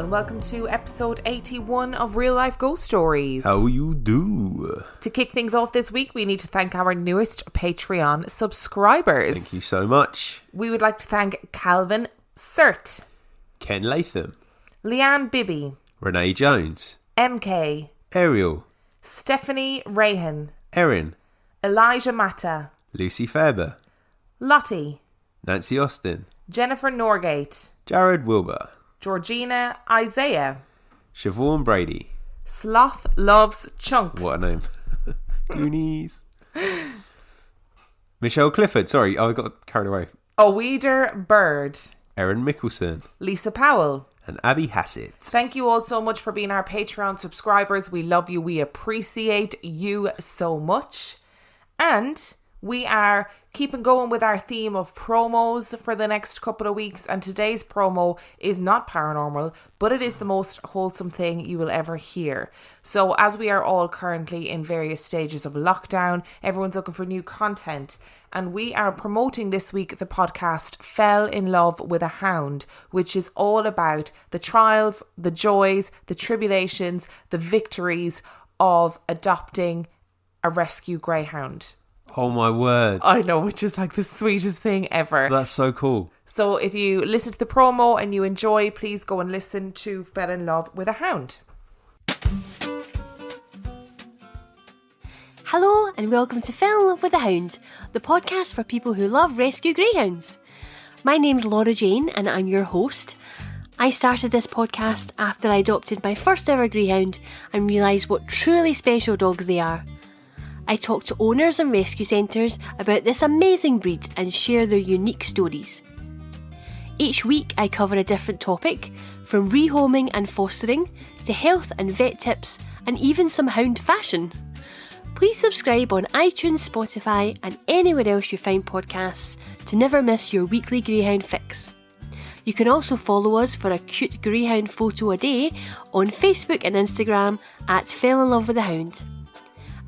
and welcome to episode 81 of Real Life Ghost Stories. How you do? To kick things off this week, we need to thank our newest Patreon subscribers. Thank you so much. We would like to thank Calvin Sert, Ken Latham, Leanne Bibby, Renee Jones, MK, Ariel, Stephanie Rahan, Erin, Elijah Mata, Lucy Faber, Lottie, Nancy Austin, Jennifer Norgate, Jared Wilbur, Georgina Isaiah, Siobhan Brady. Sloth Loves Chunk. What a name. Goonies. Michelle Clifford. Sorry, I got carried away. Oeder Bird, Erin Mickelson. Lisa Powell, And Abby Hassett. Thank you all so much for being our Patreon subscribers. We love you. We appreciate you so much. And we are keeping going with our theme of promos for the next couple of weeks. And today's promo is not paranormal, but it is the most wholesome thing you will ever hear. So as we are all currently in various stages of lockdown, everyone's looking for new content. And we are promoting this week the podcast Fell in Love with a Hound, which is all about the trials, the joys, the tribulations, the victories of adopting a rescue greyhound. Oh my word. I know, which is like the sweetest thing ever. That's so cool. So if you listen to the promo and you enjoy, please go and listen to Fell in Love with a Hound. Hello and welcome to Fell in Love with a Hound, the podcast for people who love rescue greyhounds. My name's Laura Jane and I'm your host. I started this podcast after I adopted my first ever greyhound and realised what truly special dogs they are. I talk to owners and rescue centres about this amazing breed and share their unique stories. Each week I cover a different topic, from rehoming and fostering to health and vet tips and even some hound fashion. Please subscribe on iTunes, Spotify and anywhere else you find podcasts to never miss your weekly greyhound fix. You can also follow us for a cute greyhound photo a day on Facebook and Instagram at Fell in Love with a Hound.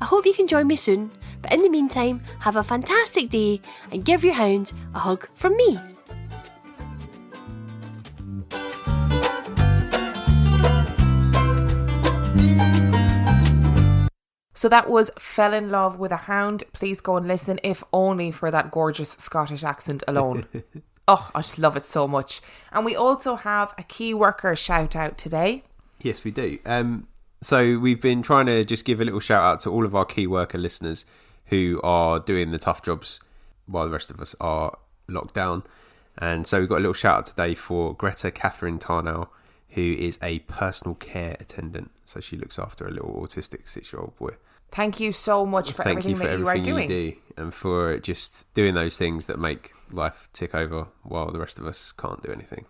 I hope you can join me soon, but in the meantime, have a fantastic day and give your hound a hug from me. So that was Fell in Love with a Hound. Please go and listen, if only for that gorgeous Scottish accent alone. Oh, I just love it so much. And we also have a key worker shout out today. Yes, we do. So we've been trying to just give a little shout out to all of our key worker listeners who are doing the tough jobs while the rest of us are locked down. And so we've got a little shout out today for Greta Catherine Tarnow, who is a personal care attendant. So she looks after a little autistic 6-year-old boy. Thank you so much for everything that you are doing. Do, and for just doing those things that make life tick over while the rest of us can't do anything.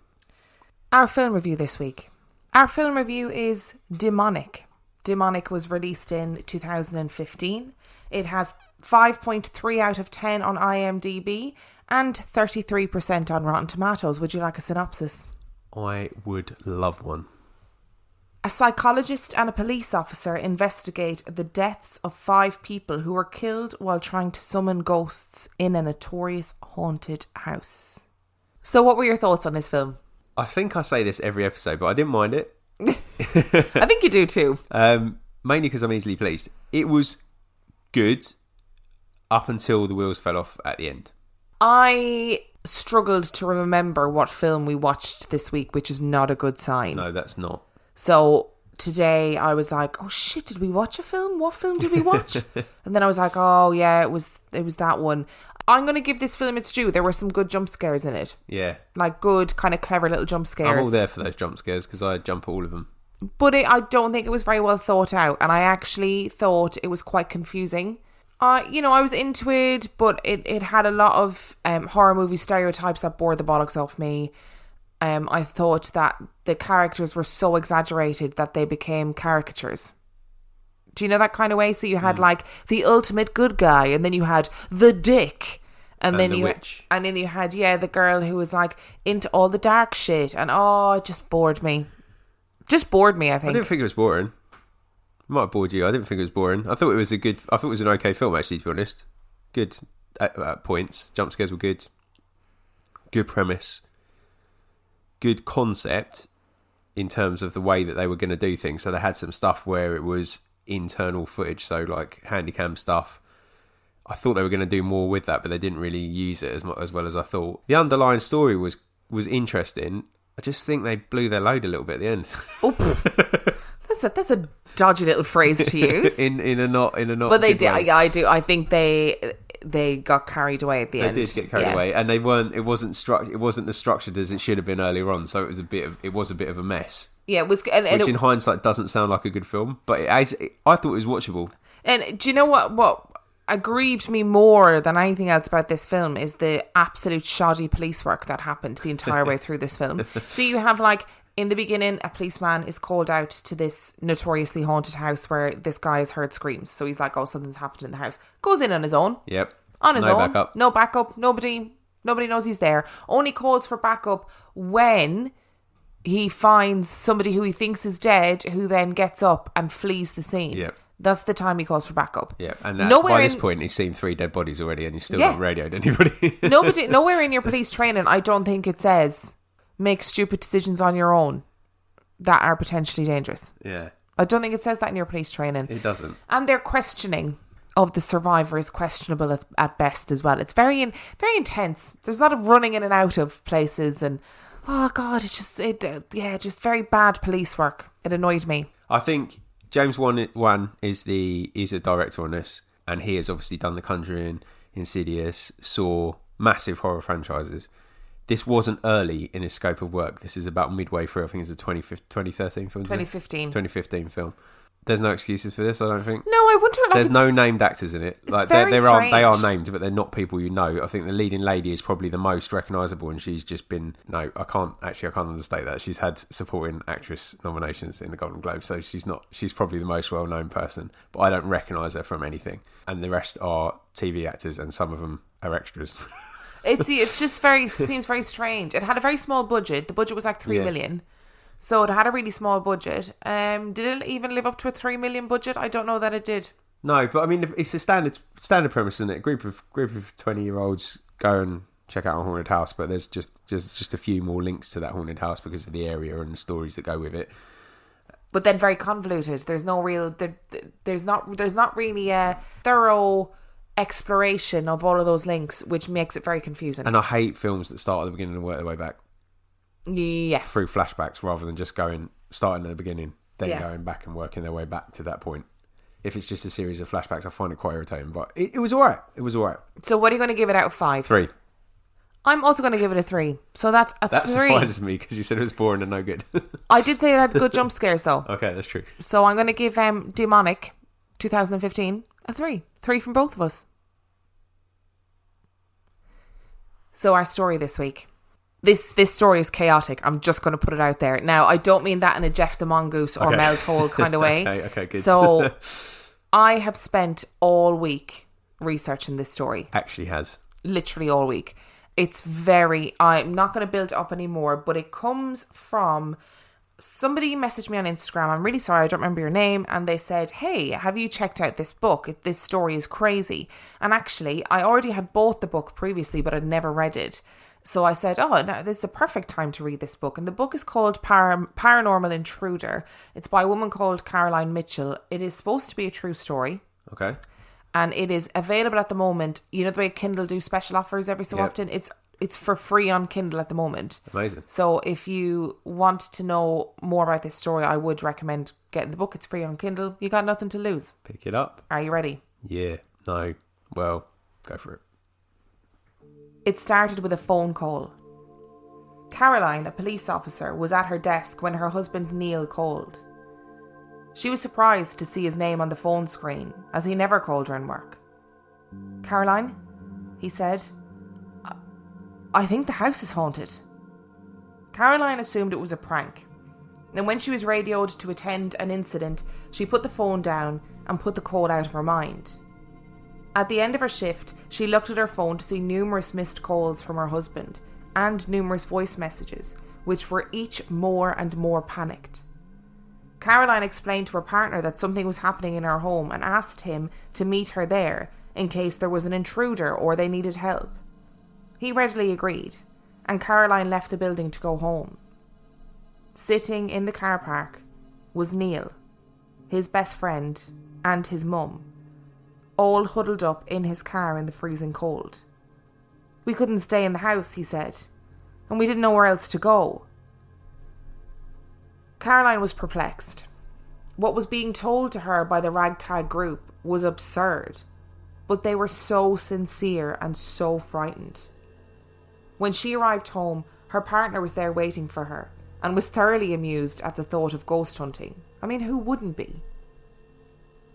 Our film review this week. Our film review is Demonic. Demonic was released in 2015. It has 5.3 out of 10 on IMDb and 33% on Rotten Tomatoes. Would you like a synopsis? I would love one. A psychologist and a police officer investigate the deaths of 5 people who were killed while trying to summon ghosts in a notorious haunted house. So what were your thoughts on this film? I think I say this every episode, but I didn't mind it. I think you do too. Mainly because I'm easily pleased. It was good up until the wheels fell off at the end. I struggled to remember what film we watched this week, which is not a good sign. No, that's not. So today I was like, oh shit, did we watch a film? What film did we watch? And then I was like, oh yeah, it was that one. I'm going to give this film its due. There were some good jump scares in it. Yeah. Like good, kind of clever little jump scares. I'm all there for those jump scares because I jump at all of them. But I don't think it was very well thought out. And I actually thought it was quite confusing. I was into it, but it had a lot of horror movie stereotypes that bore the bollocks off me. I thought that the characters were so exaggerated that they became caricatures. Do you know that kind of way? So you had like the ultimate good guy, and then you had the dick. And then you had the girl who was like into all the dark shit, and it just bored me. I think. I didn't think it was boring. It might have bored you. I didn't think it was boring. I thought it was an okay film, actually, to be honest. Good at points. Jump scares were good. Good premise. Good concept. in terms of the way that they were going to do things. So they had some stuff where it was internal footage, so like handycam stuff. I thought they were going to do more with that, but they didn't really use it as well as I thought. The underlying story was interesting. I just think they blew their load a little bit at the end. Oh, that's a dodgy little phrase to use. in a not. But they did. I do. I think they got carried away at the end. They did get carried away, and they weren't. It wasn't as structured as it should have been earlier on. So it was a bit of a mess. Yeah, it was. Which in hindsight doesn't sound like a good film, but I thought it was watchable. And do you know what aggrieved me more than anything else about this film is the absolute shoddy police work that happened the entire way through this film. So you have, like, in the beginning, a policeman is called out to this notoriously haunted house where this guy has heard screams. So he's like, oh, something's happened in the house. Goes in on his own. Yep. On his own. Backup. No backup. Nobody knows he's there. Only calls for backup when he finds somebody who he thinks is dead, who then gets up and flees the scene. Yep. That's the time he calls for backup. Yeah, and by this point, he's seen 3 dead bodies already, and he's still not radioed anybody. Nowhere in your police training, I don't think it says make stupid decisions on your own that are potentially dangerous. Yeah, I don't think it says that in your police training. It doesn't. And their questioning of the survivor is questionable at best as well. It's very intense. There's a lot of running in and out of places, and oh god, it's just very bad police work. It annoyed me. I think James Wan is a director on this, and he has obviously done The Conjuring, Insidious, Saw, massive horror franchises. This wasn't early in his scope of work. This is about midway through. I think it's a 2013 film. 2015 film. There's no excuses for this, I don't think. No, I wonder. Like, there's no named actors in it. Like they are named, but they're not people you know. I think the leading lady is probably the most recognisable, and she's just been I can't understate that. She's had supporting actress nominations in the Golden Globe, so she's probably the most well known person. But I don't recognise her from anything, and the rest are TV actors, and some of them are extras. It's just seems very strange. It had a very small budget. The budget was like 3 million. So it had a really small budget. Did it even live up to a 3 million budget? I don't know that it did. No, but I mean, it's a standard premise, isn't it? A group of 20-year-olds go and check out a haunted house, but there's just a few more links to that haunted house because of the area and the stories that go with it. But then very convoluted. There's no real. There's not really a thorough exploration of all of those links, which makes it very confusing. And I hate films that start at the beginning and work their way back. Yeah. Through flashbacks rather than just starting at the beginning, then going back and working their way back to that point. If it's just a series of flashbacks, I find it quite irritating, but it was alright. It was alright. So what are you going to give it out of 5? 3. I'm also going to give it a 3. So that's a 3. That surprises me because you said it was boring and no good. I did say it had good jump scares though. Okay, that's true. So I'm going to give Demonic 2015 a 3. 3 from both of us. So our story this week. This story is chaotic. I'm just going to put it out there. Now, I don't mean that in a Jeff the Mongoose or Mel's Hole kind of way. Okay, good. So I have spent all week researching this story. Actually has. Literally all week. I'm not going to build it up anymore, but it comes from somebody messaged me on Instagram. I'm really sorry, I don't remember your name. And they said, hey, have you checked out this book? This story is crazy. And actually, I already had bought the book previously, but I'd never read it. So I said, oh, no, this is a perfect time to read this book. And the book is called Paranormal Intruder. It's by a woman called Caroline Mitchell. It is supposed to be a true story. Okay. And it is available at the moment. You know the way Kindle do special offers every so often? It's for free on Kindle at the moment. Amazing. So if you want to know more about this story, I would recommend getting the book. It's free on Kindle. You got nothing to lose. Pick it up. Are you ready? Yeah. No. Well, go for it. It started with a phone call. Caroline, a police officer, was at her desk when her husband Neil called. She was surprised to see his name on the phone screen, as he never called her in work. Caroline, he said, I think the house is haunted. Caroline assumed it was a prank, and when she was radioed to attend an incident, she put the phone down and put the call out of her mind. At the end of her shift, she looked at her phone to see numerous missed calls from her husband and numerous voice messages, which were each more and more panicked. Caroline explained to her partner that something was happening in her home and asked him to meet her there in case there was an intruder or they needed help. He readily agreed, and Caroline left the building to go home. Sitting in the car park was Neil, his best friend, and his mum, all huddled up in his car in the freezing cold. We couldn't stay in the house, he said, and we didn't know where else to go. Caroline was perplexed. What was being told to her by the ragtag group was absurd, but they were so sincere and so frightened. When she arrived home, her partner was there waiting for her and was thoroughly amused at the thought of ghost hunting. I mean, who wouldn't be?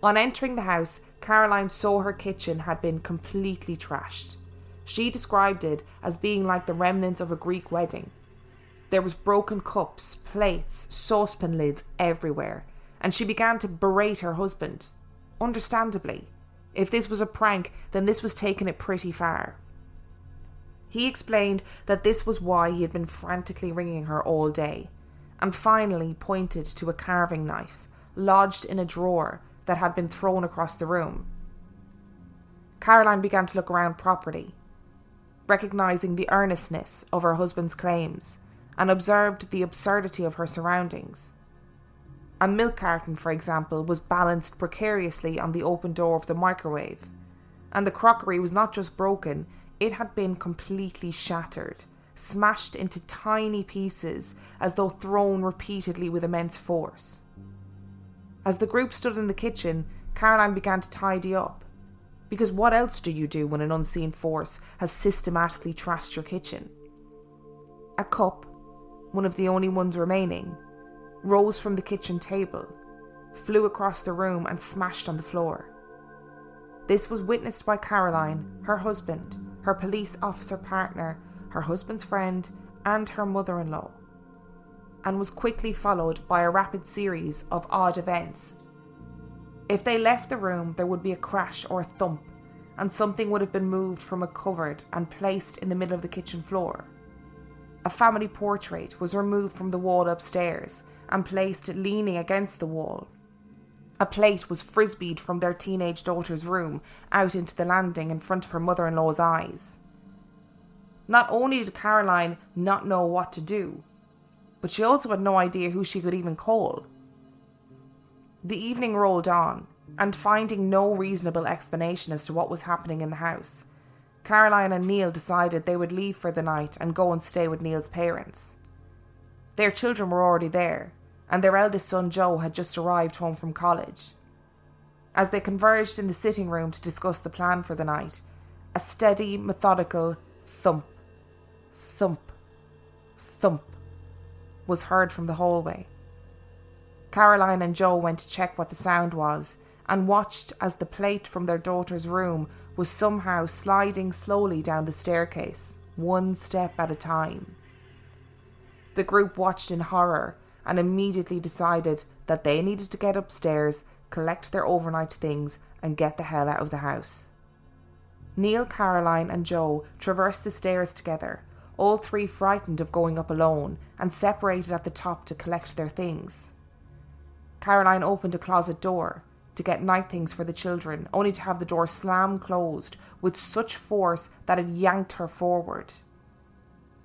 On entering the house, Caroline saw her kitchen had been completely trashed. She described it as being like the remnants of a Greek wedding. There was broken cups, plates, saucepan lids everywhere, and she began to berate her husband. Understandably. If this was a prank, then this was taking it pretty far. He explained that this was why he had been frantically ringing her all day, and finally pointed to a carving knife lodged in a drawer that had been thrown across the room. Caroline began to look around properly, recognising the earnestness of her husband's claims, and observed the absurdity of her surroundings. A milk carton, for example, was balanced precariously on the open door of the microwave, and the crockery was not just broken, it had been completely shattered, smashed into tiny pieces as though thrown repeatedly with immense force. As the group stood in the kitchen, Caroline began to tidy up. Because what else do you do when an unseen force has systematically trashed your kitchen? A cup, one of the only ones remaining, rose from the kitchen table, flew across the room and smashed on the floor. This was witnessed by Caroline, her husband, her police officer partner, her husband's friend, and her mother-in-law, and was quickly followed by a rapid series of odd events. If they left the room, there would be a crash or a thump, and something would have been moved from a cupboard and placed in the middle of the kitchen floor. A family portrait was removed from the wall upstairs and placed leaning against the wall. A plate was frisbeed from their teenage daughter's room out into the landing in front of her mother-in-law's eyes. Not only did Caroline not know what to do, but she also had no idea who she could even call. The evening rolled on, and finding no reasonable explanation as to what was happening in the house, Caroline and Neil decided they would leave for the night and go and stay with Neil's parents. Their children were already there, and their eldest son Joe had just arrived home from college. As they converged in the sitting room to discuss the plan for the night, a steady, methodical thump, thump, thump was heard from the hallway. Caroline and Joe went to check what the sound was and watched as the plate from their daughter's room was somehow sliding slowly down the staircase, one step at a time. The group watched in horror and immediately decided that they needed to get upstairs, collect their overnight things, and get the hell out of the house. Neil, Caroline, and Joe traversed the stairs together, all three frightened of going up alone, and separated at the top to collect their things. Caroline opened a closet door to get night things for the children, only to have the door slam closed with such force that it yanked her forward.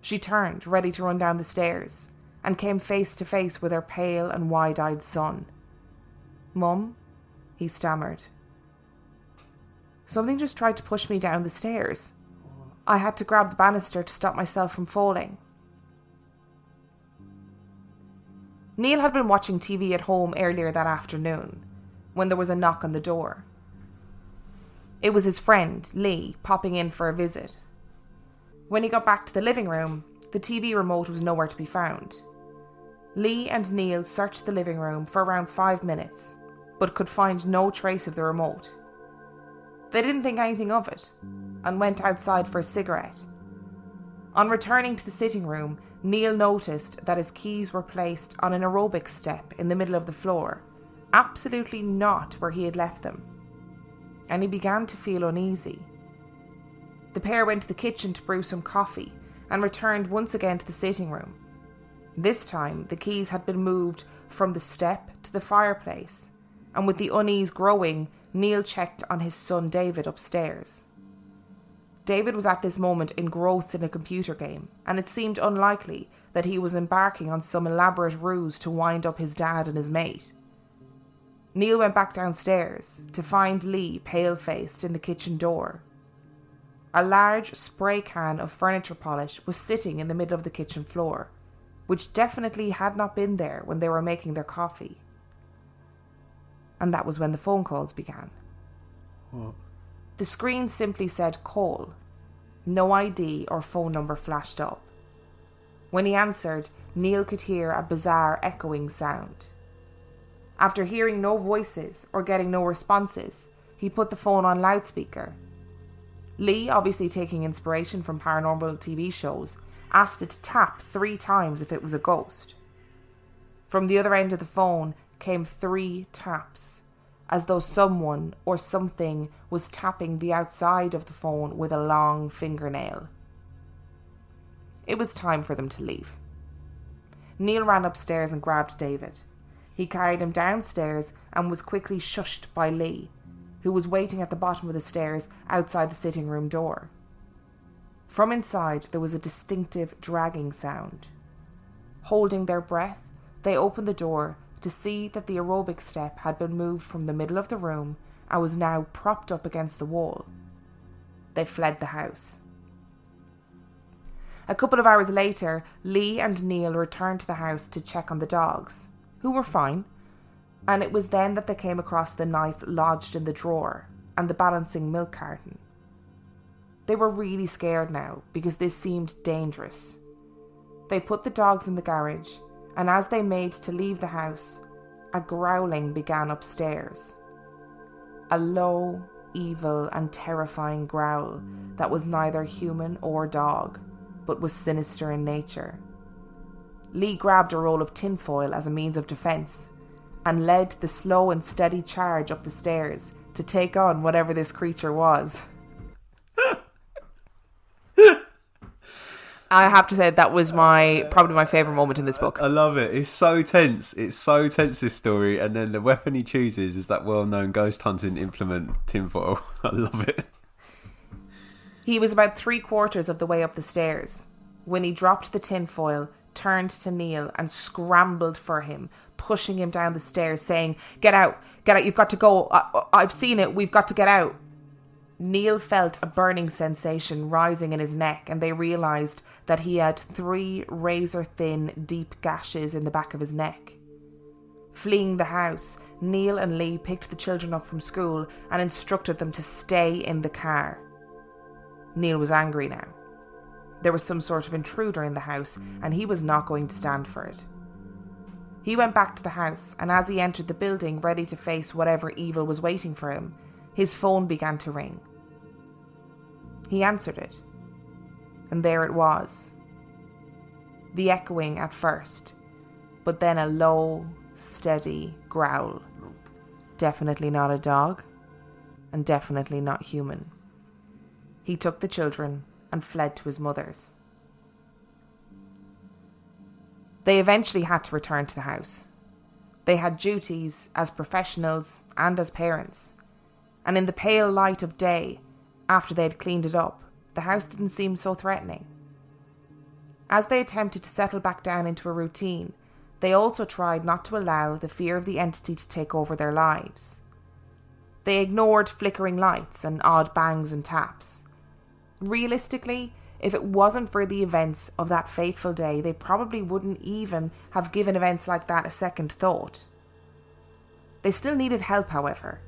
She turned, ready to run down the stairs, and came face to face with her pale and wide-eyed son. "Mum," he stammered. "Something just tried to push me down the stairs. I had to grab the banister to stop myself from falling." Neil had been watching TV at home earlier that afternoon, when there was a knock on the door. It was his friend, Lee, popping in for a visit. When he got back to the living room, the TV remote was nowhere to be found. Lee and Neil searched the living room for around 5 minutes, but could find no trace of the remote. They didn't think anything of it, and went outside for a cigarette. On returning to the sitting room, Neil noticed that his keys were placed on an aerobics step in the middle of the floor, absolutely not where he had left them, and he began to feel uneasy. The pair went to the kitchen to brew some coffee and returned once again to the sitting room. This time, the keys had been moved from the step to the fireplace, and with the unease growing, Neil checked on his son David upstairs. David was at this moment engrossed in a computer game, and it seemed unlikely that he was embarking on some elaborate ruse to wind up his dad and his mate. Neil went back downstairs to find Lee pale-faced in the kitchen door. A large spray can of furniture polish was sitting in the middle of the kitchen floor, which definitely had not been there when they were making their coffee. And that was when the phone calls began. What? The screen simply said call. No ID or phone number flashed up. When he answered, Neil could hear a bizarre echoing sound. After hearing no voices or getting no responses, he put the phone on loudspeaker. Lee, obviously taking inspiration from paranormal TV shows, asked it to tap 3 times if it was a ghost. From the other end of the phone came 3 taps, as though someone or something was tapping the outside of the phone with a long fingernail. It was time for them to leave. Neil ran upstairs and grabbed David. He carried him downstairs and was quickly shushed by Lee, who was waiting at the bottom of the stairs outside the sitting room door. From inside there was a distinctive dragging sound. Holding their breath, they opened the door to see that the aerobic step had been moved from the middle of the room and was now propped up against the wall. They fled the house. A couple of hours later, Lee and Neil returned to the house to check on the dogs, who were fine, and it was then that they came across the knife lodged in the drawer and the balancing milk carton. They were really scared now because this seemed dangerous. They put the dogs in the garage, and as they made to leave the house, a growling began upstairs. A low, evil and terrifying growl that was neither human or dog, but was sinister in nature. Lee grabbed a roll of tinfoil as a means of defence and led the slow and steady charge up the stairs to take on whatever this creature was. I have to say that was probably my favourite moment in this book. I love it. It's so tense. It's so tense, this story. And then the weapon he chooses is that well-known ghost hunting implement, tinfoil. I love it. He was about 3/4 of the way up the stairs when he dropped the tinfoil, turned to Neil and scrambled for him, pushing him down the stairs, saying, get out, you've got to go. I've seen it, we've got to get out. Neil felt a burning sensation rising in his neck, and they realised that he had 3 razor-thin, deep gashes in the back of his neck. Fleeing the house, Neil and Lee picked the children up from school and instructed them to stay in the car. Neil was angry now. There was some sort of intruder in the house, and he was not going to stand for it. He went back to the house, and as he entered the building ready to face whatever evil was waiting for him, his phone began to ring. He answered it, and there it was. The echoing at first, but then a low, steady growl. Definitely not a dog, and definitely not human. He took the children and fled to his mother's. They eventually had to return to the house. They had duties as professionals and as parents, and in the pale light of day, after they had cleaned it up, the house didn't seem so threatening. As they attempted to settle back down into a routine, they also tried not to allow the fear of the entity to take over their lives. They ignored flickering lights and odd bangs and taps. Realistically, if it wasn't for the events of that fateful day, they probably wouldn't even have given events like that a second thought. They still needed help, however.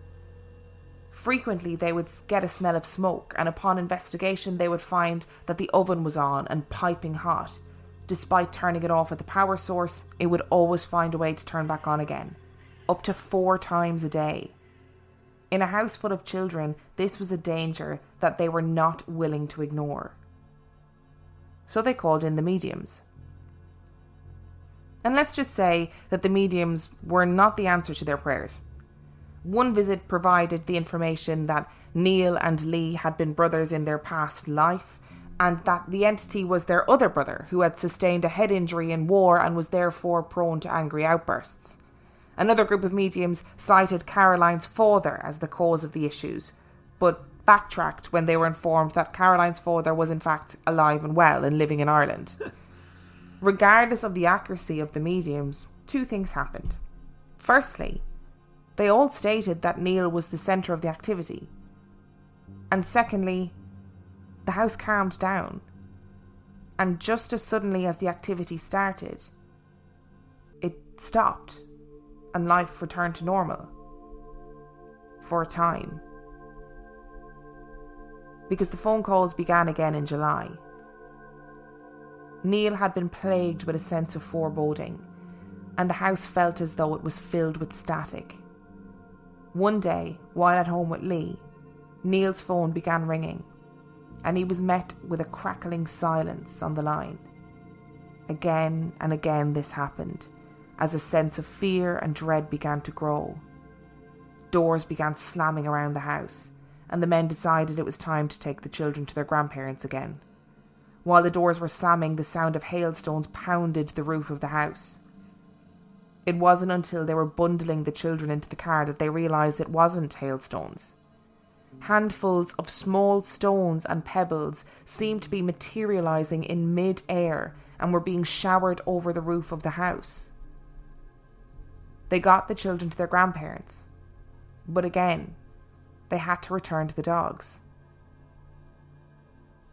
Frequently, they would get a smell of smoke, and upon investigation, they would find that the oven was on and piping hot. Despite turning it off at the power source, it would always find a way to turn back on again, up to 4 times a day. In a house full of children, this was a danger that they were not willing to ignore. So they called in the mediums. And let's just say that the mediums were not the answer to their prayers. One visit provided the information that Neil and Lee had been brothers in their past life, and that the entity was their other brother who had sustained a head injury in war and was therefore prone to angry outbursts. Another group of mediums cited Caroline's father as the cause of the issues, but backtracked when they were informed that Caroline's father was in fact alive and well and living in Ireland. Regardless of the accuracy of the mediums, two things happened. Firstly, they all stated that Neil was the centre of the activity. And secondly, the house calmed down. And just as suddenly as the activity started, it stopped and life returned to normal. For a time. Because the phone calls began again in July. Neil had been plagued with a sense of foreboding, and the house felt as though it was filled with static. One day, while at home with Lee, Neil's phone began ringing, and he was met with a crackling silence on the line. Again and again this happened, as a sense of fear and dread began to grow. Doors began slamming around the house, and the men decided it was time to take the children to their grandparents again. While the doors were slamming, the sound of hailstones pounded the roof of the house. It wasn't until they were bundling the children into the car that they realised it wasn't hailstones. Handfuls of small stones and pebbles seemed to be materialising in mid-air and were being showered over the roof of the house. They got the children to their grandparents, but again, they had to return to the dogs.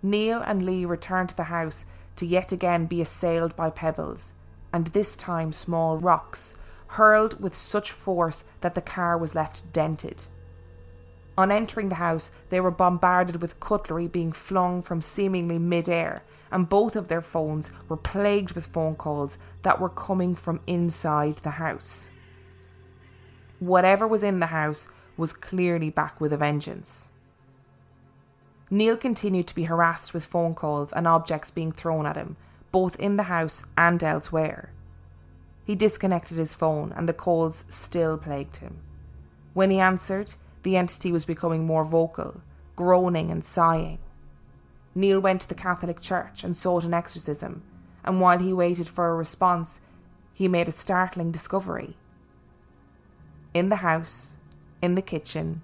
Neil and Lee returned to the house to yet again be assailed by pebbles, and this time small rocks, hurled with such force that the car was left dented. On entering the house, they were bombarded with cutlery being flung from seemingly mid-air, and both of their phones were plagued with phone calls that were coming from inside the house. Whatever was in the house was clearly back with a vengeance. Neil continued to be harassed with phone calls and objects being thrown at him, both in the house and elsewhere. He disconnected his phone and the calls still plagued him. When he answered, the entity was becoming more vocal, groaning and sighing. Neil went to the Catholic Church and sought an exorcism, and while he waited for a response, he made a startling discovery. In the house, in the kitchen,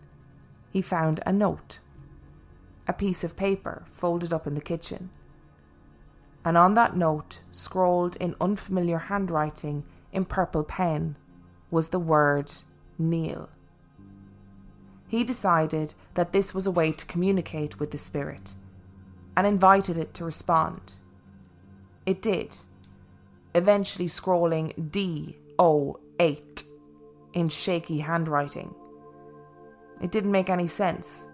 he found a note. A piece of paper folded up in the kitchen. And on that note, scrawled in unfamiliar handwriting in purple pen, was the word Neil. He decided that this was a way to communicate with the spirit, and invited it to respond. It did, eventually scrawling D-O-8 in shaky handwriting. It didn't make any sense.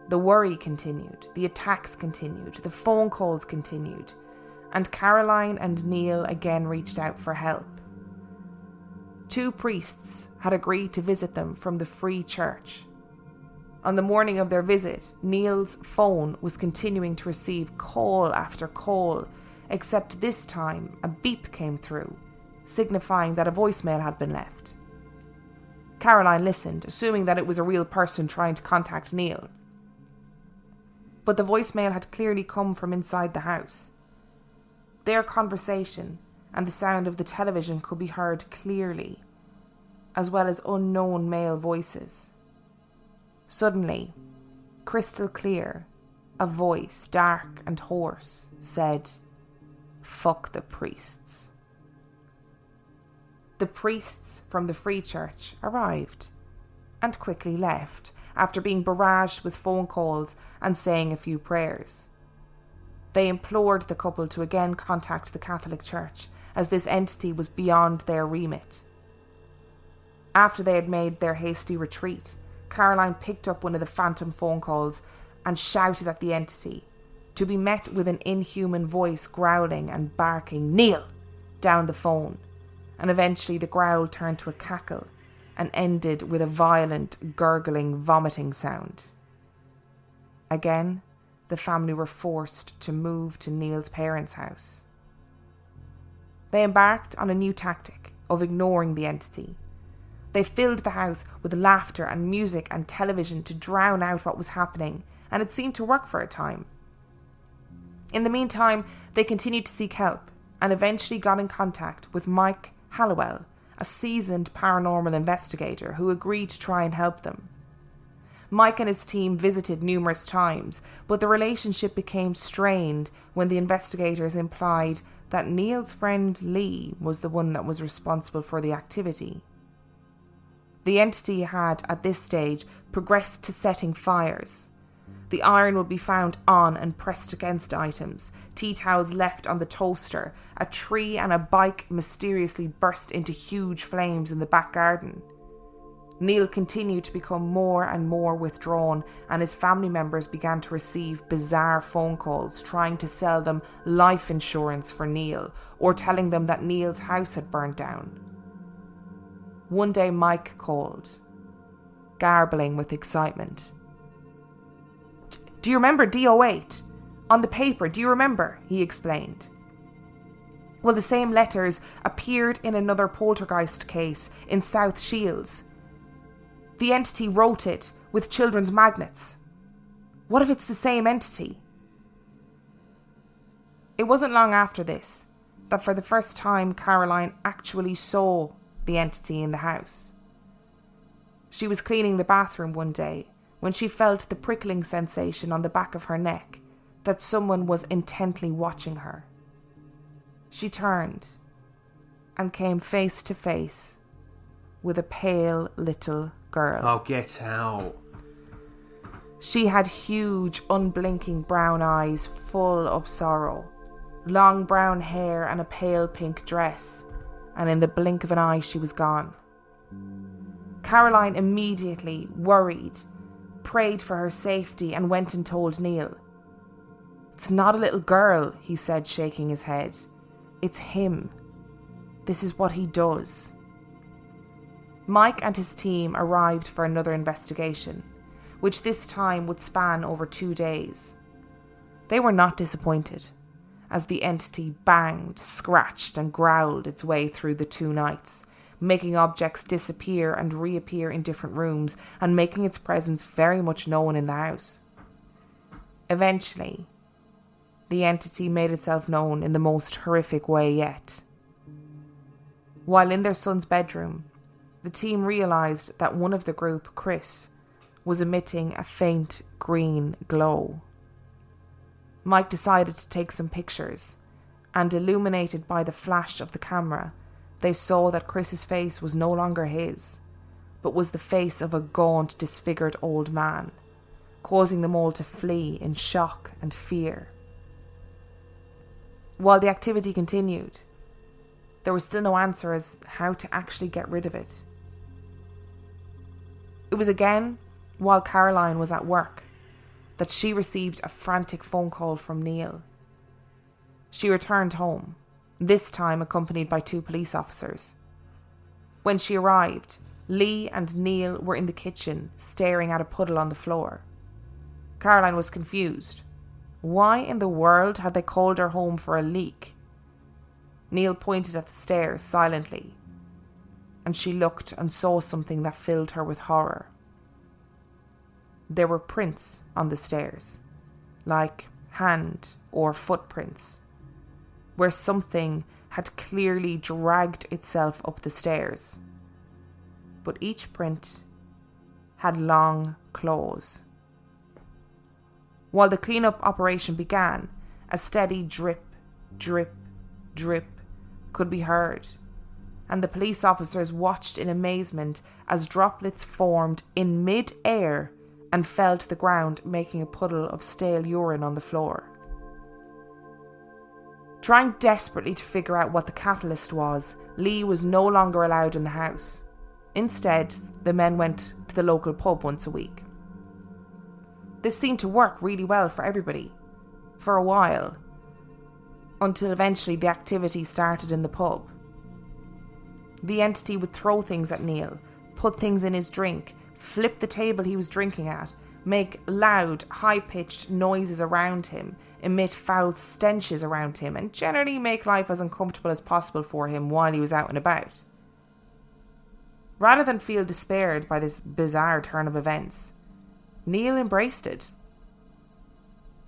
The worry continued, the attacks continued, the phone calls continued, and Caroline and Neil again reached out for help. 2 priests had agreed to visit them from the Free Church. On the morning of their visit, Neil's phone was continuing to receive call after call, except this time a beep came through, signifying that a voicemail had been left. Caroline listened, assuming that it was a real person trying to contact Neil. But the voicemail had clearly come from inside the house. Their conversation and the sound of the television could be heard clearly, as well as unknown male voices. Suddenly, crystal clear, a voice, dark and hoarse, said, "Fuck the priests." The priests from the Free Church arrived and quickly left after being barraged with phone calls and saying a few prayers. They implored the couple to again contact the Catholic Church, as this entity was beyond their remit. After they had made their hasty retreat, Caroline picked up one of the phantom phone calls and shouted at the entity, to be met with an inhuman voice growling and barking, "Neil!" down the phone, and eventually the growl turned to a cackle and ended with a violent, gurgling, vomiting sound. Again, the family were forced to move to Neil's parents' house. They embarked on a new tactic of ignoring the entity. They filled the house with laughter and music and television to drown out what was happening, and it seemed to work for a time. In the meantime, they continued to seek help and eventually got in contact with Mike Hallowell, a seasoned paranormal investigator who agreed to try and help them. Mike and his team visited numerous times, but the relationship became strained when the investigators implied that Neil's friend Lee was the one that was responsible for the activity. The entity had, at this stage, progressed to setting fires. The iron would be found on and pressed against items, tea towels left on the toaster, a tree and a bike mysteriously burst into huge flames in the back garden. Neil continued to become more and more withdrawn, and his family members began to receive bizarre phone calls trying to sell them life insurance for Neil, or telling them that Neil's house had burnt down. One day Mike called, garbling with excitement. "Do you remember DO8? On the paper, do you remember?" he explained. Well, the same letters appeared in another poltergeist case in South Shields. The entity wrote it with children's magnets. What if it's the same entity? It wasn't long after this that for the first time Caroline actually saw the entity in the house. She was cleaning the bathroom one day when she felt the prickling sensation on the back of her neck that someone was intently watching her. She turned and came face to face with a pale little girl. Oh, get out. She had huge, unblinking brown eyes full of sorrow, long brown hair and a pale pink dress, and in the blink of an eye she was gone. Caroline immediately, worried, prayed for her safety and went and told Neil. "It's not a little girl," he said, shaking his head. "It's him. This is what he does." Mike and his team arrived for another investigation, which this time would span over 2 days. They were not disappointed, as the entity banged, scratched and growled its way through the 2 nights, making objects disappear and reappear in different rooms and making its presence very much known in the house. Eventually, the entity made itself known in the most horrific way yet. While in their son's bedroom, the team realised that one of the group, Chris, was emitting a faint green glow. Mike decided to take some pictures, and illuminated by the flash of the camera, they saw that Chris's face was no longer his, but was the face of a gaunt, disfigured old man, causing them all to flee in shock and fear. While the activity continued, there was still no answer as how to actually get rid of it. It was again while Caroline was at work that she received a frantic phone call from Neil. She returned home, this time accompanied by 2 police officers. When she arrived, Lee and Neil were in the kitchen, staring at a puddle on the floor. Caroline was confused. Why in the world had they called her home for a leak? Neil pointed at the stairs silently, and she looked and saw something that filled her with horror. There were prints on the stairs, like hand or footprints, where something had clearly dragged itself up the stairs. But each print had long claws. While the cleanup operation began, a steady drip, drip, drip could be heard, and the police officers watched in amazement as droplets formed in mid-air and fell to the ground, making a puddle of stale urine on the floor. Trying desperately to figure out what the catalyst was, Lee was no longer allowed in the house. Instead, the men went to the local pub once a week. This seemed to work really well for everybody, for a while, until eventually the activity started in the pub. The entity would throw things at Neil, put things in his drink, flip the table he was drinking at, make loud, high-pitched noises around him, emit foul stenches around him, and generally make life as uncomfortable as possible for him while he was out and about. Rather than feel despaired by this bizarre turn of events, Neil embraced it.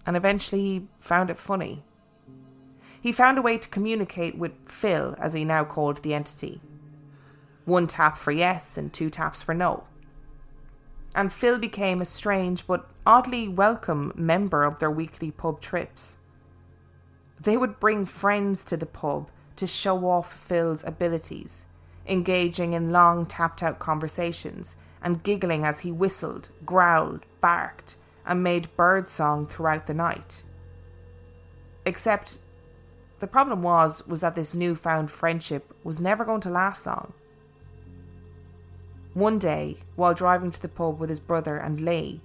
And eventually he found it funny. He found a way to communicate with Phil, as he now called the entity. 1 tap for yes and 2 taps for no. and Phil became a strange but oddly welcome member of their weekly pub trips. They would bring friends to the pub to show off Phil's abilities, engaging in long tapped-out conversations and giggling as he whistled, growled, barked, and made birdsong throughout the night. Except the problem was that this newfound friendship was never going to last long. One day, while driving to the pub with his brother and Lee,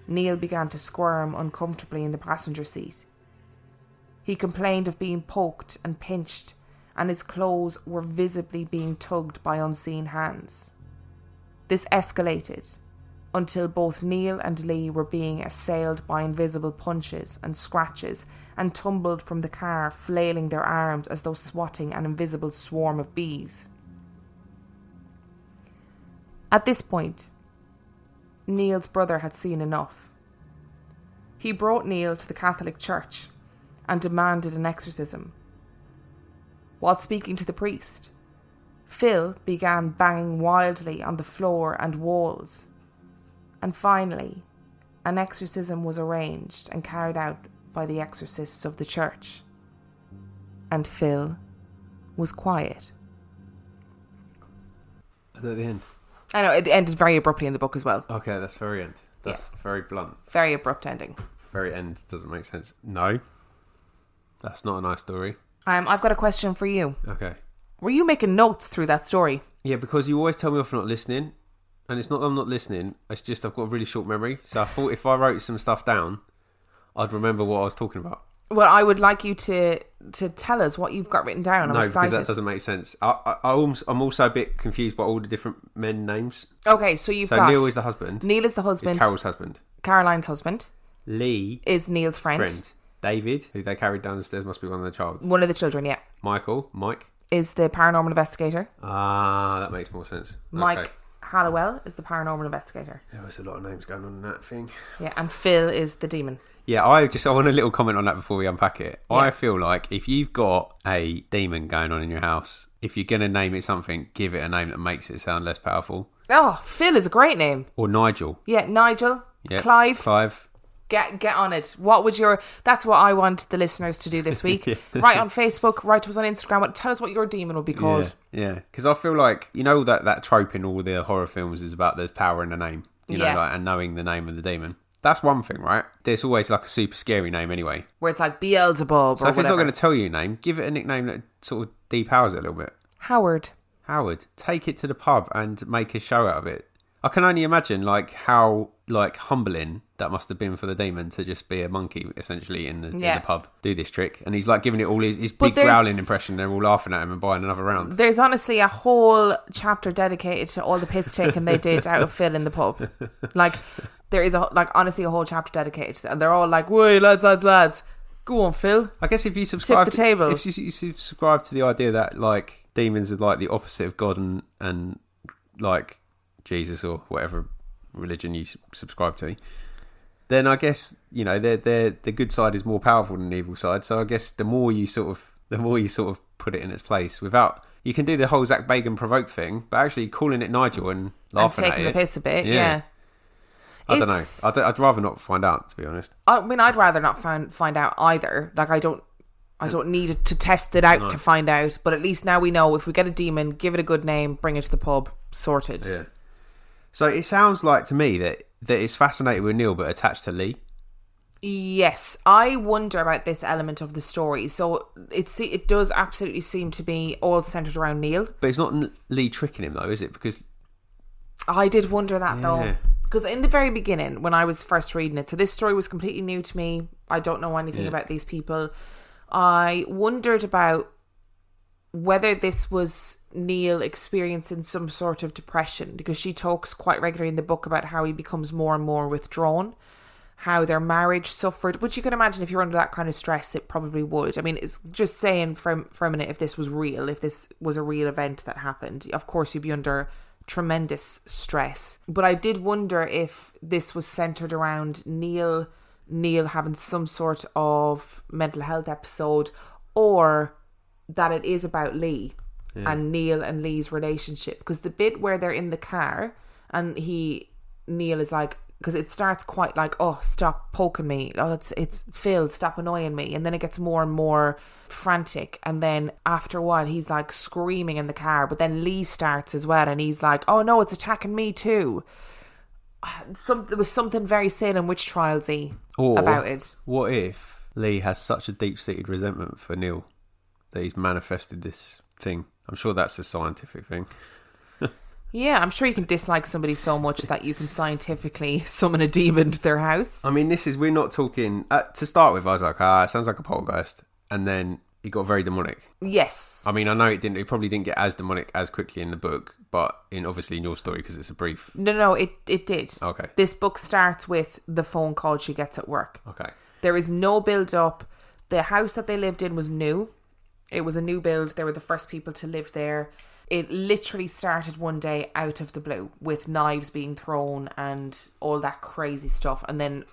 Neil began to squirm uncomfortably in the passenger seat. He complained of being poked and pinched, and his clothes were visibly being tugged by unseen hands. This escalated until both Neil and Lee were being assailed by invisible punches and scratches and tumbled from the car, flailing their arms as though swatting an invisible swarm of bees. At this point, Neil's brother had seen enough. He brought Neil to the Catholic Church and demanded an exorcism. While speaking to the priest, Phil began banging wildly on the floor and walls. And finally, an exorcism was arranged and carried out by the exorcists of the church. And Phil was quiet. Is that the end? I know, it ended very abruptly in the book as well. Okay, that's very end. That's very blunt. Very abrupt ending. Very end doesn't make sense. No. That's not a nice story. I've got a question for you. Okay. Were you making notes through that story? Yeah, because you always tell me off for not listening. And it's not that I'm not listening. It's just I've got a really short memory. So I thought if I wrote some stuff down, I'd remember what I was talking about. Well, I would like you to tell us what you've got written down. I'm excited. Because that doesn't make sense. I'm also a bit confused by all the different men names. Okay, so got... Neil is the husband. Neil is the husband. Is Carol's husband. Caroline's husband. Lee is Neil's friend. David, who they carried down the stairs, must be one of the children. One of the children, yeah. Mike. Is the paranormal investigator. Ah, that makes more sense. Mike okay. Hallowell is the paranormal investigator. Yeah, there's a lot of names going on in that thing. Yeah, and Phil is the demon. Yeah, I want a little comment on that before we unpack it. Yeah. I feel like if you've got a demon going on in your house, if you're going to name it something, give it a name that makes it sound less powerful. Oh, Phil is a great name. Or Nigel. Yeah, Nigel. Yep. Clive. Get on it. That's what I want the listeners to do this week. Yeah. Write on Facebook, write to us on Instagram, tell us what your demon will be called. Yeah, because I feel like, you know, that trope in all the horror films is about there's power in the name, you know, and knowing the name of the demon. That's one thing, right? There's always like a super scary name anyway. Where it's like Beelzebub so if it's not going to tell you a name, give it a nickname that sort of depowers it a little bit. Howard. Take it to the pub and make a show out of it. I can only imagine like how like humbling that must have been for the demon to just be a monkey essentially in the pub, do this trick, and he's like giving it all his big growling impression. They're all laughing at him and buying another round. There's honestly a whole chapter dedicated to all the piss taking they did out of Phil in the pub. Like there is honestly a whole chapter dedicated to that, and they're all like, "Whoa, lads, go on, Phil." I guess if you subscribe tip the table. If you subscribe to the idea that like demons are like the opposite of God and like Jesus or whatever religion you subscribe to, then I guess, you know, the good side is more powerful than the evil side. So I guess the more you sort of put it in its place, without, you can do the whole Zach Bagan provoke thing, but actually calling it Nigel and laughing and taking at the piss a bit, yeah. I don't know. I'd rather not find out, to be honest. I mean, I'd rather not find out either. Like, I don't need it to test it out to find out. But at least now we know if we get a demon, give it a good name, bring it to the pub, sorted. Yeah. So it sounds like to me that it's fascinated with Neil but attached to Lee. Yes, I wonder about this element of the story. So it does absolutely seem to be all centered around Neil. But it's not Lee tricking him though, is it? Because I did wonder that though. Because in the very beginning, when I was first reading it, so this story was completely new to me. I don't know anything about these people. I wondered about whether this was Neil experiencing some sort of depression, because she talks quite regularly in the book about how he becomes more and more withdrawn, how their marriage suffered, which you can imagine if you're under that kind of stress, it probably would. I mean, it's just saying for a minute, if this was real, if this was a real event that happened, of course you'd be under tremendous stress. But I did wonder if this was centered around Neil having some sort of mental health episode, or that it is about Lee and Neil and Lee's relationship. Because the bit where they're in the car and he Neil is like, because it starts quite like, oh, stop poking me. Oh, it's Phil, stop annoying me. And then it gets more and more frantic. And then after a while, he's like screaming in the car. But then Lee starts as well. And he's like, oh no, it's attacking me too. There was something very Salem witch trials-y about it. What if Lee has such a deep-seated resentment for Neil that he's manifested this thing? I'm sure that's a scientific thing. Yeah, I'm sure you can dislike somebody so much that you can scientifically summon a demon to their house. I mean, we're not talking... to start with, I was like, it sounds like a poltergeist. And then it got very demonic. Yes. I mean, I know it probably didn't get as demonic as quickly in the book, but obviously in your story, because it's a brief... No, it did. Okay. This book starts with the phone call she gets at work. Okay. There is no build-up. The house that they lived in was new. It was a new build. They were the first people to live there. It literally started one day out of the blue with knives being thrown and all that crazy stuff, and then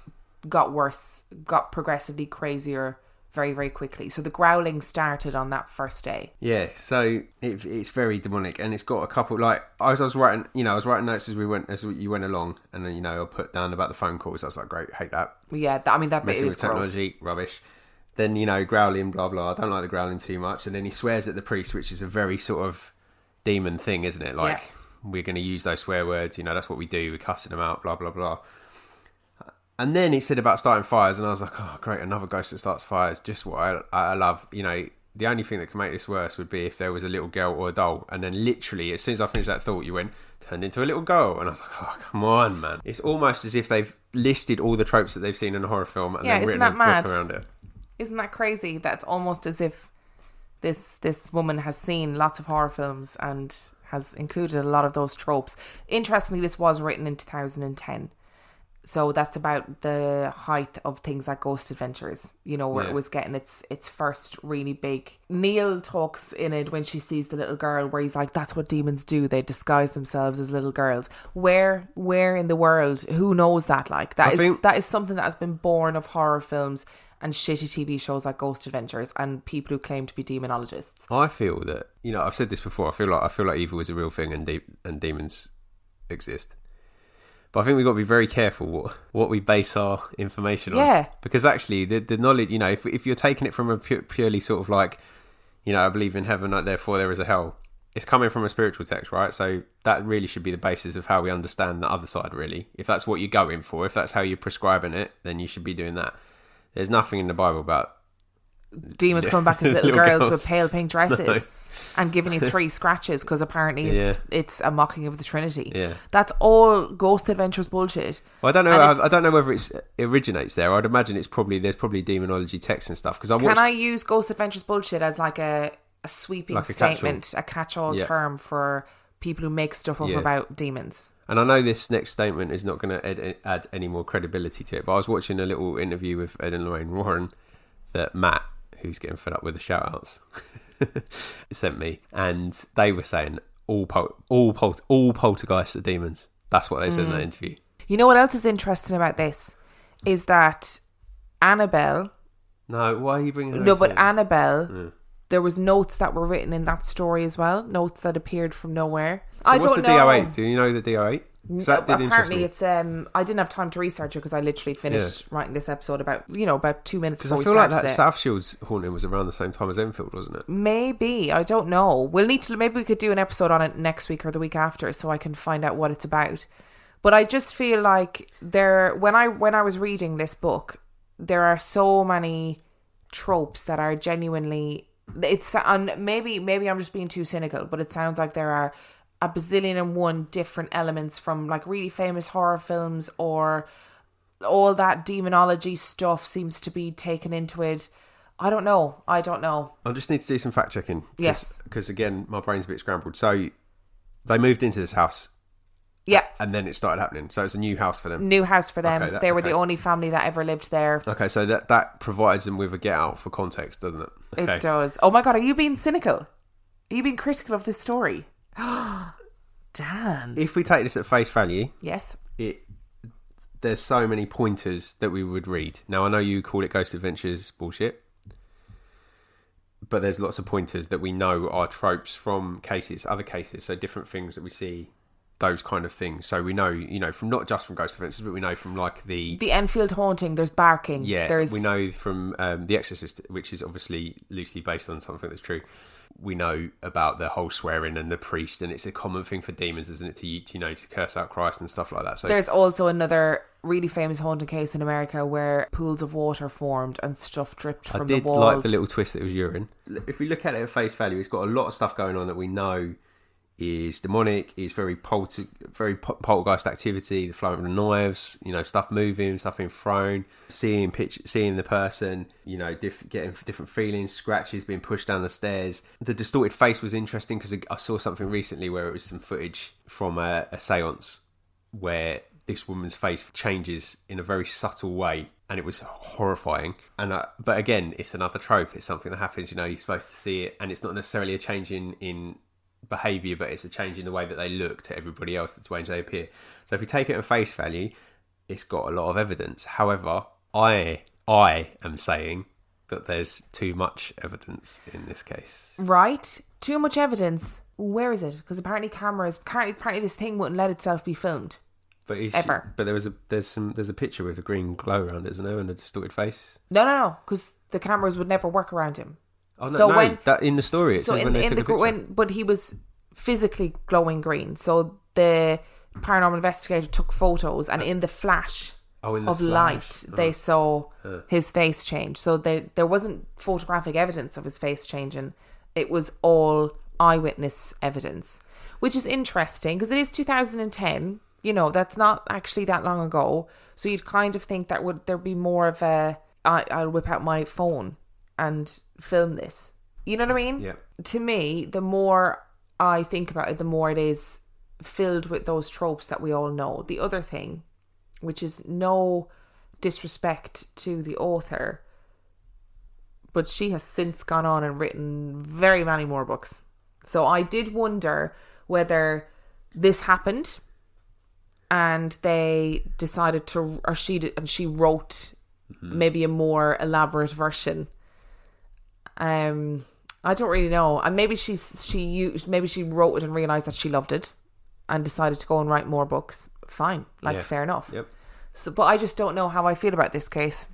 got worse, got progressively crazier very, very quickly. So the growling started on that first day. Yeah, so it's very demonic, and it's got a couple, like, I was writing notes as you went along, and then, I put down about the phone calls. I was like, great, hate that. Yeah, that bit Messing is with technology, gross. rubbish. Then, growling, blah, blah. I don't like the growling too much. And then he swears at the priest, which is a very sort of demon thing, isn't it? Like, we're going to use those swear words, that's what we do, we're cussing them out, blah blah blah. And then he said about starting fires, and I was like, oh great, another ghost that starts fires, just what I love. The only thing that could make this worse would be if there was a little girl or a doll. And then literally as soon as I finished that thought, you went, turned into a little girl, and I was like, oh come on, man. It's almost as if they've listed all the tropes that they've seen in a horror film and then written a book around it. Isn't that crazy? That's almost as if this woman has seen lots of horror films and has included a lot of those tropes. Interestingly, this was written in 2010. So that's about the height of things like Ghost Adventures, where it was getting its first really big. Neil talks in it when she sees the little girl, where he's like, that's what demons do. They disguise themselves as little girls. Where in the world, who knows that? Like, that is something that has been born of horror films and shitty TV shows like Ghost Adventures and people who claim to be demonologists. I feel that, I've said this before, I feel like evil is a real thing and demons exist. But I think we've got to be very careful what we base our information on. Yeah. Because actually, the knowledge, if you're taking it from a purely sort of like, I believe in heaven, like, therefore there is a hell, it's coming from a spiritual text, right? So that really should be the basis of how we understand the other side, really. If that's what you're going for, if that's how you're prescribing it, then you should be doing that. There's nothing in the Bible about demons coming back as little girls with pale pink dresses. No. And giving you 3 scratches because apparently it's a mocking of the Trinity. Yeah. That's all Ghost Adventures bullshit. Well, I don't know whether it originates there. I'd imagine there's probably demonology texts and stuff. Can I use Ghost Adventures bullshit as like a sweeping like statement, a catch-all term for people who make stuff up about demons? And I know this next statement is not going to add any more credibility to it, but I was watching a little interview with Ed and Lorraine Warren that Matt, who's getting fed up with the shout-outs, sent me, and they were saying all poltergeists are demons. That's what they said in that interview. You know what else is interesting about this is that Annabelle. No, why are you bringing her No, but Annabelle. There was notes that were written in that story as well. Notes that appeared from nowhere. So I don't know. What's the DO8? Do you know the DO8? Apparently it's I didn't have time to research it because I literally finished writing this episode about 2 minutes before we started. I feel like that South Shields haunting was around the same time as Enfield, wasn't it? Maybe, I don't know. Maybe we could do an episode on it next week or the week after so I can find out what it's about. But I just feel like when I was reading this book, there are so many tropes that are genuinely, and maybe I'm just being too cynical, but it sounds like there are a bazillion and one different elements from like really famous horror films, or all that demonology stuff seems to be taken into it. I don't know. I just need to do some fact checking. Yes. Because again, my brain's a bit scrambled. So they moved into this house. Yeah. And then it started happening. So it's a new house for them. New house for them. Okay, they were the only family that ever lived there. Okay, so that provides them with a get out for context, doesn't it? Okay. It does. Oh my God, are you being cynical? Are you being critical of this story? Dan. If we take this at face value, yes, there's so many pointers that we would read. Now, I know you call it Ghost Adventures bullshit, but there's lots of pointers that we know are tropes from other cases, so different things that we see those kind of things. So we know, from not just from ghost offences, but we know from like the Enfield haunting, there's barking. Yeah, we know from The Exorcist, which is obviously loosely based on something that's true. We know about the whole swearing and the priest, and it's a common thing for demons, isn't it, to curse out Christ and stuff like that. So there's also another really famous haunting case in America where pools of water formed and stuff dripped from the walls. I did like the little twist that it was urine. If we look at it at face value, it's got a lot of stuff going on that we know is demonic, is very poltergeist activity, the flow of the knives, stuff moving, stuff being thrown, seeing the person, getting different feelings, scratches, being pushed down the stairs. The distorted face was interesting because I saw something recently where it was some footage from a seance where this woman's face changes in a very subtle way, and it was horrifying. But again, it's another trope. It's something that happens. You're supposed to see it, and it's not necessarily a change in behaviour, but it's a change in the way that they look to everybody else. That's the way they appear. So if you take it at face value, it's got a lot of evidence. However, I am saying that there's too much evidence in this case. Right? Too much evidence. Where is it? Because apparently this thing wouldn't let itself be filmed. But ever. But there's a picture with a green glow around it, isn't there, and a distorted face? No, because the cameras would never work around him. Oh, no, that in the story. But he was physically glowing green. So the paranormal investigator took photos, and in the flash light, they saw his face change. So there wasn't photographic evidence of his face changing. It was all eyewitness evidence, which is interesting because it is 2010. That's not actually that long ago. So you'd kind of think that there'd be more of I'll whip out my phone and film this. You know what I mean? Yeah. To me, the more I think about it, the more it is filled with those tropes that we all know. The other thing, which is no disrespect to the author, but she has since gone on and written very many more books. So I did wonder whether this happened and they decided to, or she wrote maybe a more elaborate version. I don't really know. And maybe she wrote it and realised that she loved it and decided to go and write more books. Fine. Fair enough. Yep. So, but I just don't know how I feel about this case.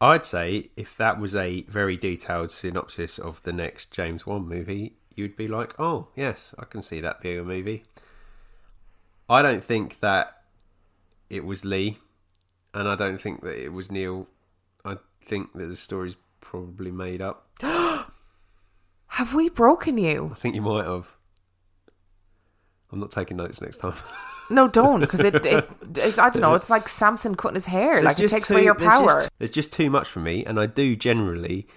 I'd say if that was a very detailed synopsis of the next James Wan movie, you'd be like, oh, yes, I can see that being a movie. I don't think that it was Lee, and I don't think that it was Neil. I think that the story's probably made up. Have we broken you? I think you might have. I'm not taking notes next time. No, don't, because it's, I don't know, it's like Samson cutting his hair. It takes away your power. There's just too much for me, and I do generally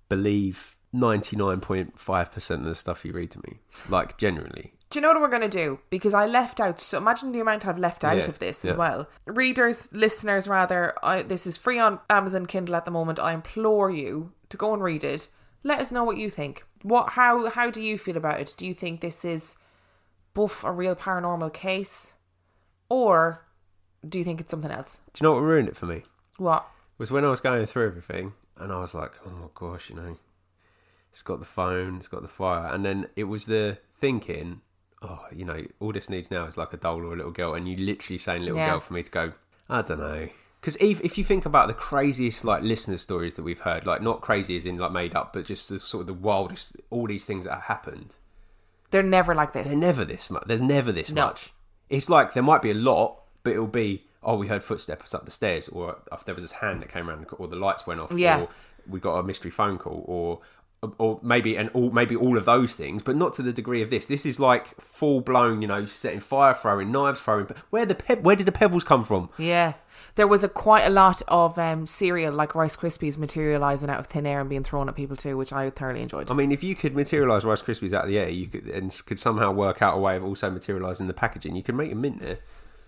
believe 99.5% of the stuff you read to me. Generally. Do you know what we're going to do? Because I left out, so imagine the amount I've left out of this as well. Readers, listeners rather, this is free on Amazon Kindle at the moment. I implore you to go and read it. Let us know what you think. How do you feel about it? Do you think this is buff a real paranormal case? Or do you think it's something else? Do you know what ruined it for me? What? It was when I was going through everything and I was like, oh my gosh, it's got the phone, it's got the fire. And then it was the thinking, oh, all this needs now is like a doll or a little girl. And you literally saying little girl for me to go, I don't know. Because if you think about the craziest listener stories that we've heard, not crazy as in made up, but just the, sort of the wildest, all these things that have happened. They're never like this. They're never this much. There's never this much. It's like there might be a lot, but it'll be, oh, we heard footsteps up the stairs, or if there was this hand that came around, or the lights went off, or we got a mystery phone call, or maybe all of those things, but not to the degree of this. This is full blown, setting fire, throwing knives, throwing. Where did the pebbles come from? Yeah, there was quite a lot of cereal like Rice Krispies materialising out of thin air and being thrown at people too, which I thoroughly enjoyed. I mean, if you could materialise Rice Krispies out of the air, you could somehow work out a way of also materialising the packaging. You could make a mint there.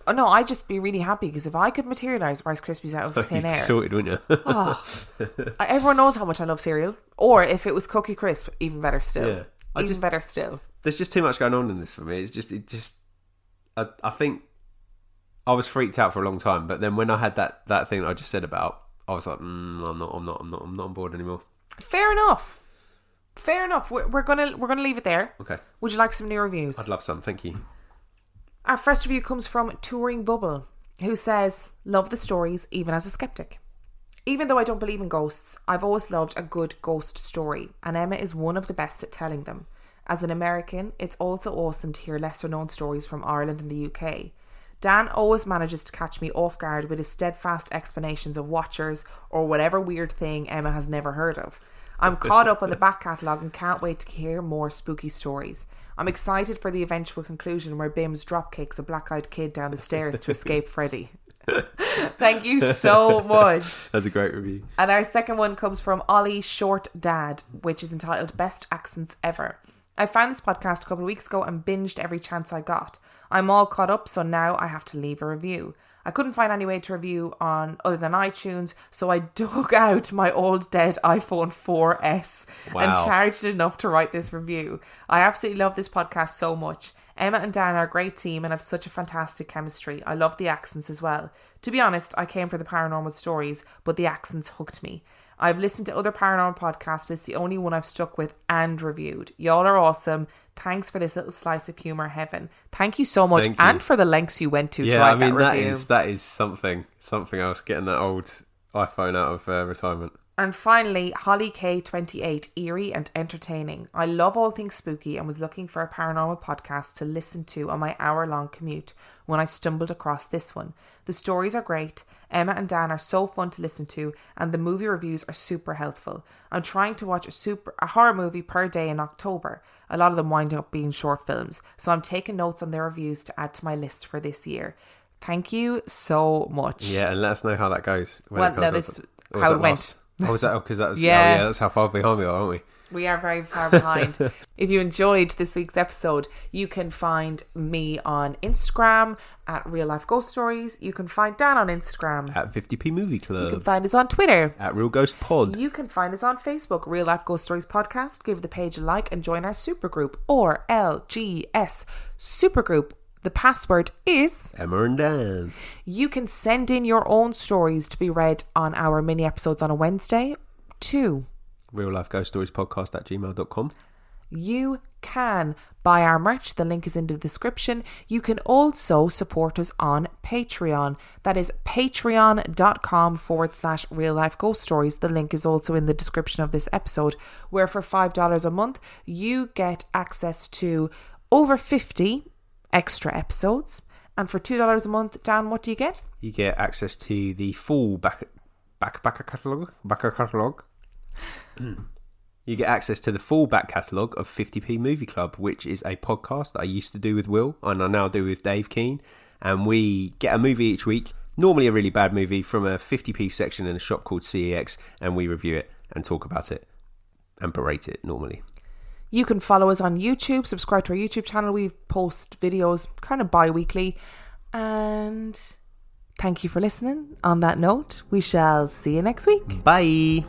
Oh no, I'd just be really happy because if I could materialise Rice Krispies out of thin air, sorted, wouldn't you? Everyone knows how much I love cereal. Or if it was Cookie Crisp, even better still. Yeah, better still. There's just too much going on in this for me. I think I was freaked out for a long time, but then when I had that thing that I just said about, I was like, I'm not on board anymore. Fair enough. We're gonna leave it there. Okay. Would you like some new reviews? I'd love some, thank you. Our first review comes from Touring Bubble, who says, love the stories even as a skeptic. Even though I don't believe in ghosts, I've always loved a good ghost story, and Emma is one of the best at telling them. As an American, it's also awesome to hear lesser known stories from Ireland and the UK. Dan always manages to catch me off guard with his steadfast explanations of Watchers or whatever weird thing Emma has never heard of. I'm caught up on the back catalogue and can't wait to hear more spooky stories. I'm excited for the eventual conclusion where Bims dropkicks a black-eyed kid down the stairs to escape Freddy. Thank you so much. That's a great review. And our second one comes from Ollie Short Dad, which is entitled Best Accents Ever. I found this podcast a couple of weeks ago and binged every chance I got. I'm all caught up, so now I have to leave a review. I couldn't find any way to review on other than iTunes, so I dug out my old dead iPhone 4S and charged enough to write this review. I absolutely love this podcast so much. Emma and Dan are a great team and have such a fantastic chemistry. I love the accents as well. To be honest, I came for the paranormal stories, but the accents hooked me. I've listened to other paranormal podcasts, but it's the only one I've stuck with and reviewed. Y'all are awesome. Thanks for this little slice of humour heaven. Thank you so much, and for the lengths you went to write that review. That is something else, getting that old iPhone out of retirement. And finally, Holly K28, eerie and entertaining. I love all things spooky and was looking for a paranormal podcast to listen to on my hour-long commute when I stumbled across this one. The stories are great, Emma and Dan are so fun to listen to, and the movie reviews are super helpful. I'm trying to watch a horror movie per day in October. A lot of them wind up being short films, so I'm taking notes on their reviews to add to my list for this year. Thank you so much. Yeah, and let us know how that goes. How it went. Oh, was that because that was? Yeah. Oh, yeah, that's how far behind we are, aren't we? We are very far behind. If you enjoyed this week's episode, you can find me on Instagram at Real Life Ghost Stories. You can find Dan on Instagram at 50p Movie Club. You can find us on Twitter at Real Ghost Pod. You can find us on Facebook, Real Life Ghost Stories Podcast. Give the page a like and join our supergroup, or LGS Supergroup. The password is Emma and Dan. You can send in your own stories to be read on our mini episodes on a Wednesday to Real Life Ghost Stories Podcast at gmail.com. You can buy our merch. The link is in the description. You can also support us on Patreon. That is patreon.com/Real Life Ghost Stories. The link is also in the description of this episode, where for $5 a month, you get access to over 50 extra episodes, and for $2 a month, Dan, what do you get? You get access to the full back catalogue. You get access to the full back catalogue of 50p Movie Club, which is a podcast that I used to do with Will and I now do with Dave Keane, and we get a movie each week, normally a really bad movie, from a 50p section in a shop called CEX, and we review it and talk about it and berate it normally. You can follow us on YouTube, subscribe to our YouTube channel. We post videos kind of bi-weekly. And thank you for listening. On that note, we shall see you next week. Bye.